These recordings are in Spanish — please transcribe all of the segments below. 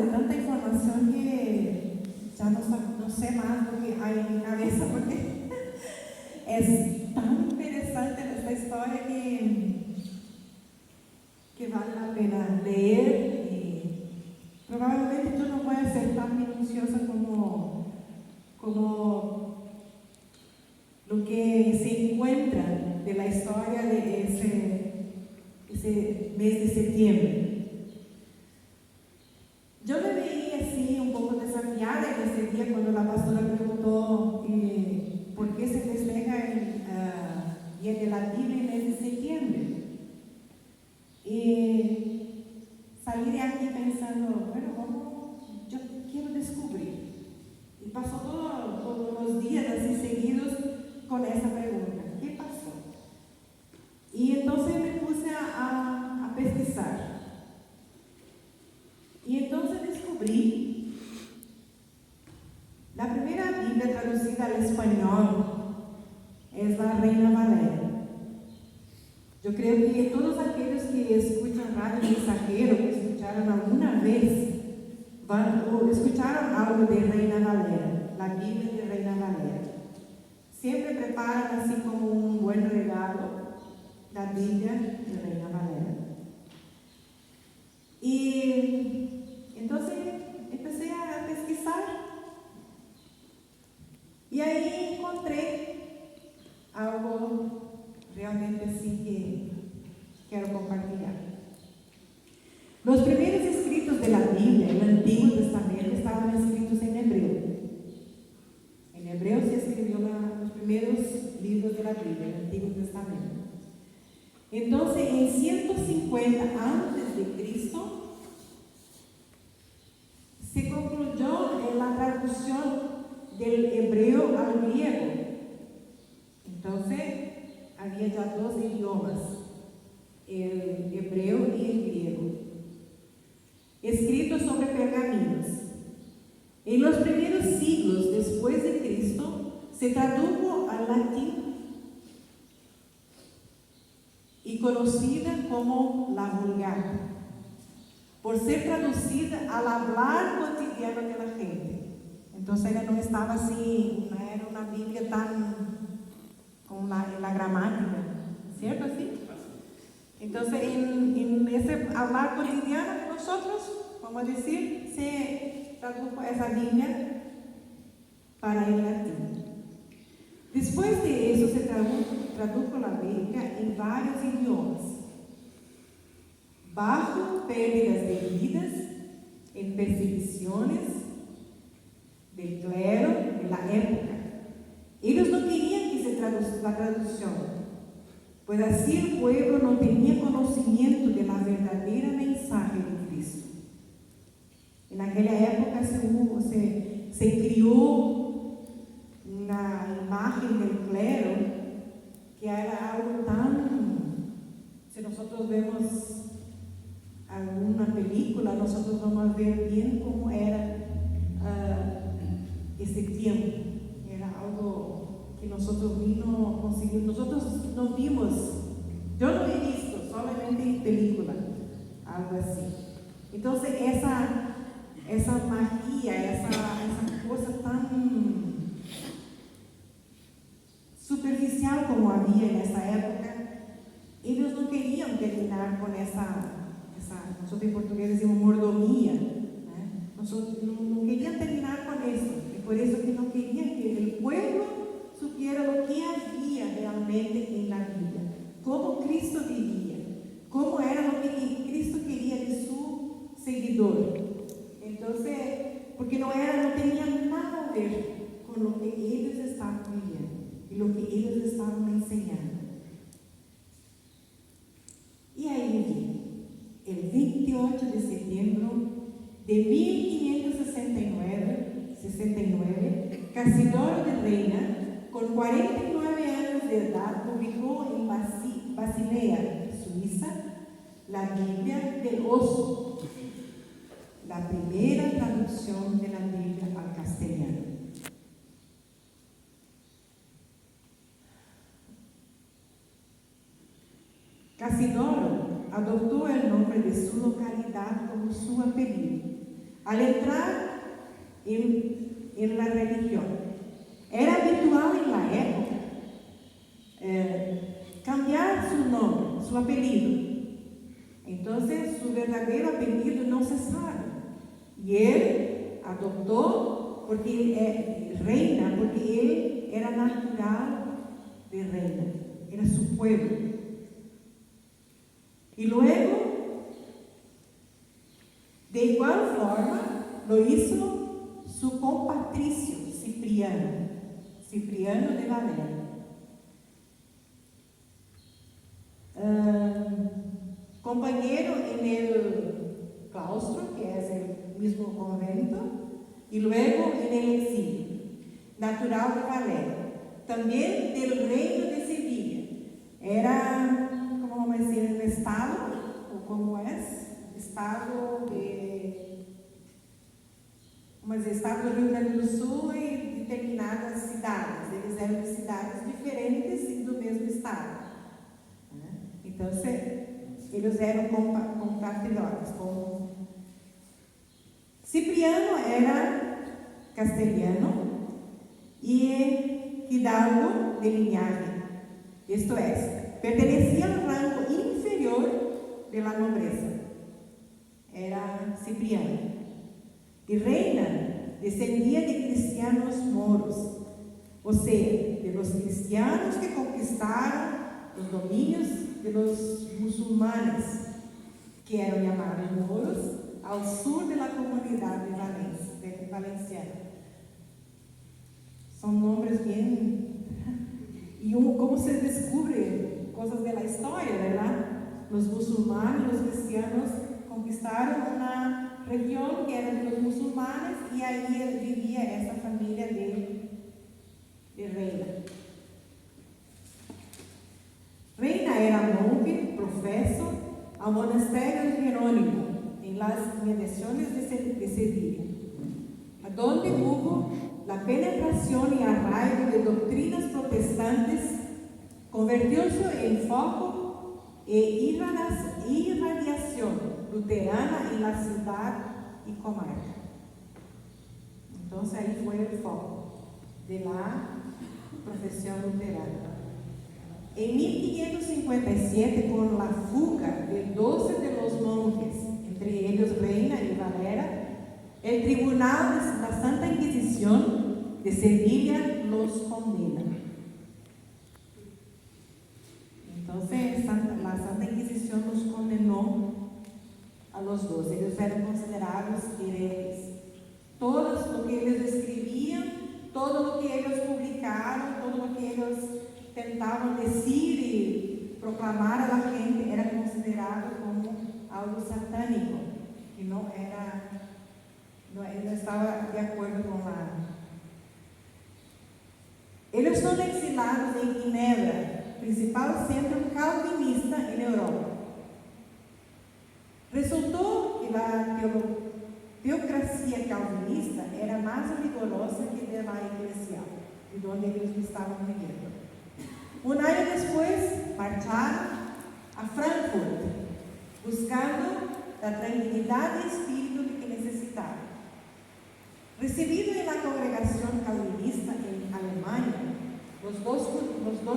de tanta información que ya no sé más lo que hay en mi cabeza, porque es tan interesante esta historia que vale la pena leer. Y probablemente yo no voy a ser tan minuciosa como lo que se encuentra de la historia de ese mes de septiembre. Yo me vi así un poco desafiada en ese día cuando la pastora preguntó por qué se festeja el Día de la Biblia en el mes de septiembre. Y salí de aquí pensando, bueno, yo quiero descubrir. Y pasó todos los días así seguidos con esa pregunta, ¿qué pasó? Y entonces me puse a pesquisar. Y entonces descubrí la primera Biblia traducida al español es la Reina Valera. Yo creo que todos aquellos que escuchan Radio Mensajero, que escucharon alguna vez, o escucharon algo de Reina Valera, la Biblia de Reina Valera. Siempre preparan así como un buen regalo la Biblia de Reina Valera. Y entonces empecé a pesquisar y ahí encontré algo realmente así que quiero compartir. Los primeros escritos de la Biblia, el Antiguo Testamento, estaban escritos en hebreo. En hebreo se escribió los primeros libros de la Biblia, el Antiguo Testamento. Entonces, en 150 antes de Cristo, se concluyó en la traducción del hebreo al griego. Entonces, había ya dos idiomas, el hebreo y el griego, escritos sobre pergaminos. En los primeros siglos después de Cristo, se tradujo al latín y conocida como la Vulgata, por ser traducida al hablar cotidiano de la gente. Entonces ella no estaba así, no era una Biblia tan con la gramática, ¿cierto? ¿Así? Entonces en ese hablar cotidiano de nosotros, vamos a decir, se tradujo esa Biblia para el latín. Después de eso se tradujo la Biblia en varios idiomas, bajo pérdidas de vidas, en persecuciones del clero de la época. Ellos no querían que se traduzca la traducción, pues así el pueblo no tenía conocimiento de la verdadera mensaje de Cristo. En aquella época se crió una imagen del clero que era algo tan, si nosotros vemos alguna película, nosotros vamos a ver bien cómo era ese tiempo. Era algo que nosotros no conseguimos, nosotros no vimos, yo no he visto, solamente en película, algo así. Entonces esa magia, esa cosa tan superficial como había en esa época, ellos no querían terminar con esa nosotros en portugués decimos mordomía, ¿eh? Nosotros no querían terminar con eso, y por eso que no querían que el pueblo supiera lo que había realmente en la Biblia, cómo Cristo vivía, cómo era lo que Cristo quería de su seguidor. Entonces, porque no tenía nada a ver con lo que ellos estaban viviendo y lo que ellos estaban enseñando. Y ahí, el 28 de septiembre de 1569, Casidoro de Reina, con 49 años de edad, publicó en Basilea, Suiza, la Biblia del Oso, la primera traducción de la Biblia al castellano. Casidoro adoptó el nombre de su localidad como su apellido, Al entrar en la religión, era habitual en la época cambiar su nombre, su apellido. Entonces, su verdadero apellido no se sabe. Y él adoptó reina, porque él era natural de Reina, era su pueblo. Y luego, de igual forma, lo hizo su compatricio Cipriano de Valera. Compañero en el claustro, que es el mismo convento, y luego en el exilio, natural de Valera, también del reino de Sevilla. Era, ¿cómo vamos a decir? Un estado, o cómo es, estado do Rio Grande do Sul e determinadas cidades. Eles eram de cidades diferentes e do mesmo estado. Então, eles eram compatriotas. Cipriano era castelhano y hidalgo de linaje, esto es, pertenecía al rango inferior de la nobleza. Era Cipriano. Y Reina descendía de cristianos moros, o sea, de los cristianos que conquistaron los dominios de los musulmanes, que eran llamados moros, al sur de la comunidad de Valenciana. Son nombres bien... Y cómo se descubre cosas de la historia, ¿verdad? Los musulmanes, los cristianos conquistaron una región que era de los musulmanes y ahí vivía esta familia de Reina. Reina era monje, profesor, al monasterio de Jerónimo, en las inmediaciones de Sevilla, donde hubo la penetración y arraigo de doctrinas protestantes, convirtióse en foco e irradiación luterana en la ciudad y comarca. Entonces ahí fue el foco de la profesión luterana. En 1557, con la fuga de 12 de los monjes, entre ellos Reina y Valera, el Tribunal de la Santa Inquisición de Sevilla los condena. Entonces, la Santa Inquisición los condenó a los dos. Ellos eran considerados herejes. Todo lo que ellos escribían, todo lo que ellos publicaron, todo lo que ellos tentaban decir y proclamar a la gente era considerado como algo satánico, que no estaba de acuerdo con la... Ellos son exilados en Ginebra, principal centro calvinista en Europa. Resultó que la teocracia calvinista era más rigorosa que de la eclesial, de donde ellos estaban viviendo. Un año después, marcharon a Frankfurt, buscando la tranquilidad de espíritu que necesitaban. Recibido en la congregación calvinista en Alemania, los dos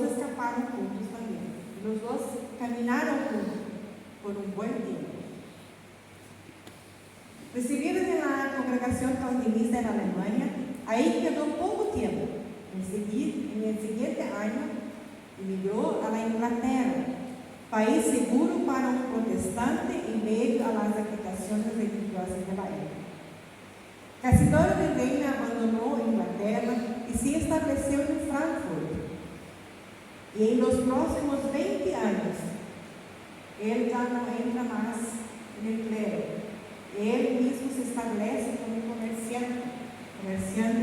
escaparon juntos también. Los dos caminaron juntos por un buen tiempo. Recibido en la congregación calvinista en Alemania, ahí quedó poco tiempo. En el siguiente año, emigró a la Inglaterra, país seguro para un protestante en medio a las agitaciones religiosas de la época. Casidoro de Reina abandonó Inglaterra y se estableció en Frankfurt. Y en los próximos 20 años, él ya no entra más en el clero. Él mismo se establece como comerciante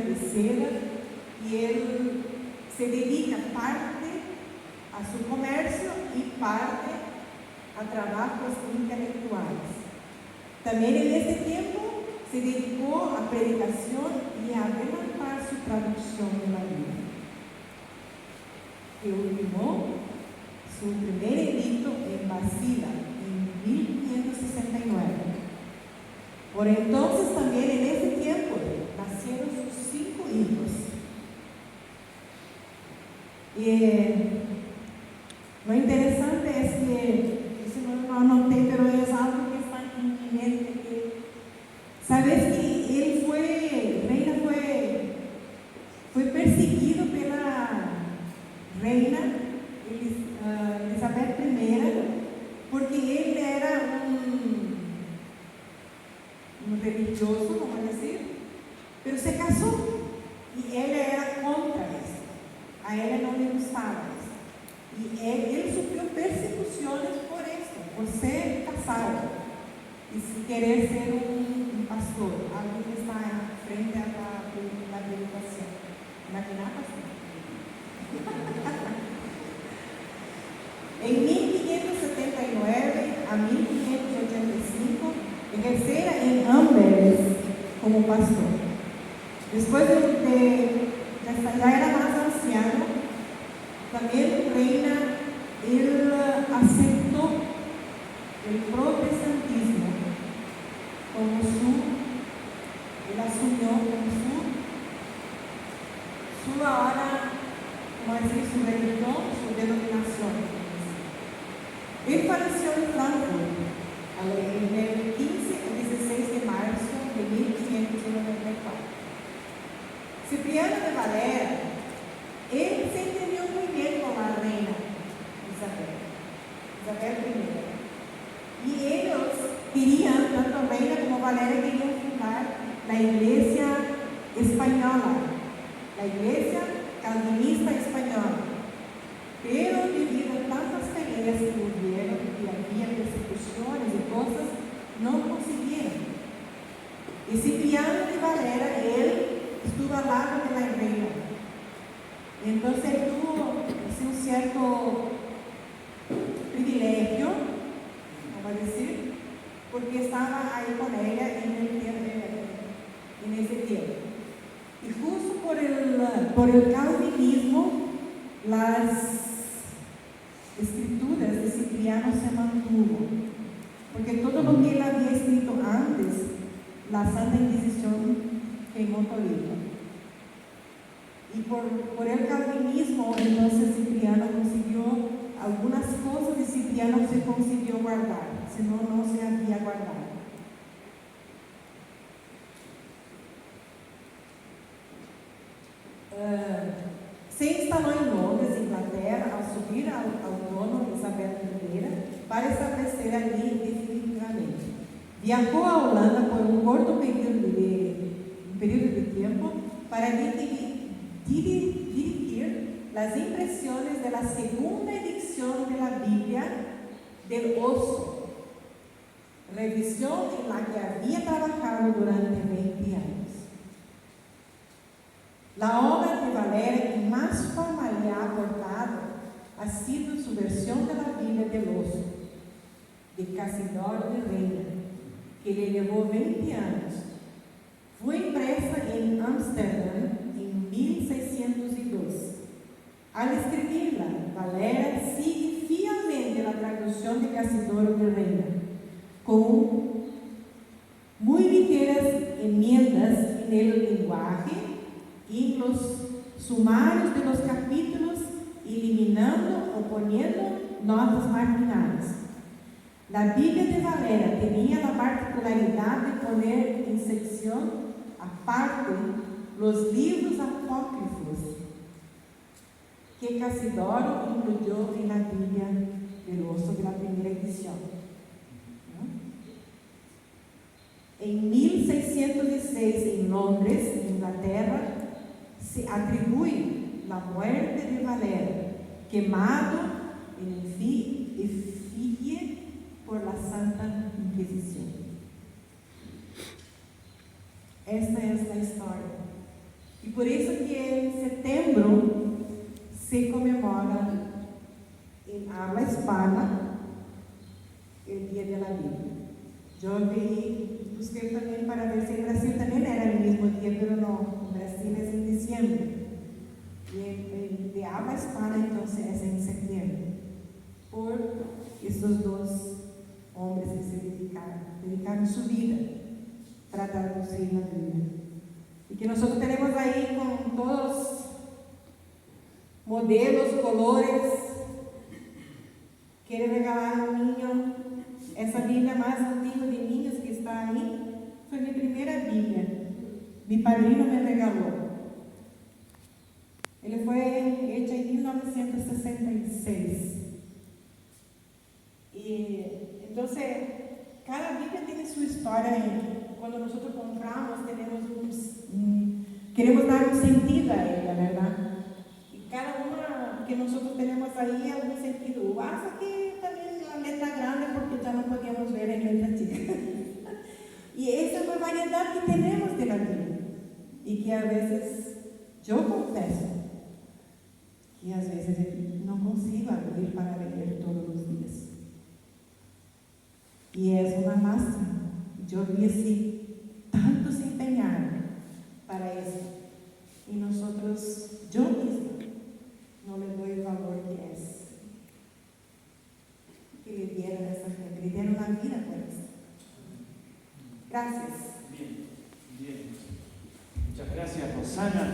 de seda, y él se dedica parte a su comercio y parte a trabajos intelectuales. También en este tiempo se dedicó a predicación y a adelantar su traducción de la Biblia. Y ultimó su primer edicto en Basila en 1569. Por entonces también nacieron sus 5 hijos. Lo interesante es que, eso no anoté, pero es algo que está en mi mente, que sabes que Reina fue perseguido pela reina Elizabeth I, porque él era un religioso, vamos a decir, pero se casó y ella era contra eso. A ella no le gustaba eso. Y él sufrió persecuciones por eso, por ser casado y querer ser un pastor, alguien que está frente a la predicación. Imagina, pastor. En 1579 a 1585 ejercera en Amberes como pastor. Después ya era más anciano, también reina, él aceptó el protestantismo él asumió como su ahora, como decir, su religión, su denominación. Él falleció en Frankfurt en el 15 y 16 de marzo de 1594. Cipriano de Valera, él se entendió muy bien con la reina Isabel I. Y ellos querían, tanto reina como Valera, querían fundar la iglesia española, la iglesia calvinista española. Pero debido a tantas peleas que hubieron y había persecuciones y cosas, no consiguieron. Y Cipriano de Valera, él estuvo al lado de la reina. Y entonces él tuvo un cierto privilegio, vamos a decir, porque estaba ahí con ella en ese tiempo. Y justo por el calvinismo, las escrituras de Cipriano se mantuvo, porque todo lo que él había escrito antes, la Santa Inquisición quemó todito. Y por el calvinismo, entonces Cipriano consiguió algunas cosas de Cipriano se consiguió guardar, si no, no se había guardado. Se instaló en Londres, Inglaterra, al subir al trono de Isabel I para establecer allí definitivamente. Viajó a Holanda por un corto periodo de tiempo para dirigir las impresiones de la segunda edición de la Biblia del Oso, revisión en la que había trabajado durante 20 años. La obra de Valera que más fama le ha aportado ha sido su versión de la Biblia del Oso, de Casidoro de Reina, que le llevó 20 años. Fue impresa en Ámsterdam en 1602. Al escribirla, Valera sigue fielmente la traducción de Casidoro de Reina, con muy ligeras enmiendas en el lenguaje y los sumarios de los capítulos, eliminando o poniendo notas marginales. La Biblia de Valera tenía la particularidad de poner en sección aparte los libros apócrifos que Casidoro incluyó en la Biblia del Oso de la primera edición. En 1616, en Londres, Inglaterra, se atribuye la muerte de Valera, quemado en efigie por la Santa Inquisición. Esta es la historia. Y por eso que en septiembre se conmemora en habla hispana el Día de la Biblia. Yo busqué también para ver si en Brasil también era el mismo día, pero no, en Brasil es en diciembre. Y de habla hispana entonces es en septiembre, por estos dos hombres que se dedicaron su vida para traducir la Biblia. Y que nosotros tenemos ahí con todos modelos, colores. Quiere regalar a un niño esa Biblia más antigua de niños que está ahí. Fue mi primera Biblia. Mi padrino me regaló. Ele fue hecha en 1966. Y entonces, cada Biblia tiene su historia. Cuando nosotros compramos, queremos dar un sentido a ella, ¿verdad? Y cada una que nosotros tenemos ahí, algún sentido. Hasta que también la letra grande, porque ya no podíamos ver en letra chica. Y esa es la variedad que tenemos de la Biblia. Y que a veces, yo confieso, que a veces no consigo abrir para leer todos los días. Y es una lástima. Yo vi así, tanto se empeñaron para eso. Y nosotros, yo misma, no le doy el valor que es. Que le dieron a esa gente, le dieron la vida por eso. Gracias. Bien, bien. Muchas gracias, Rosana.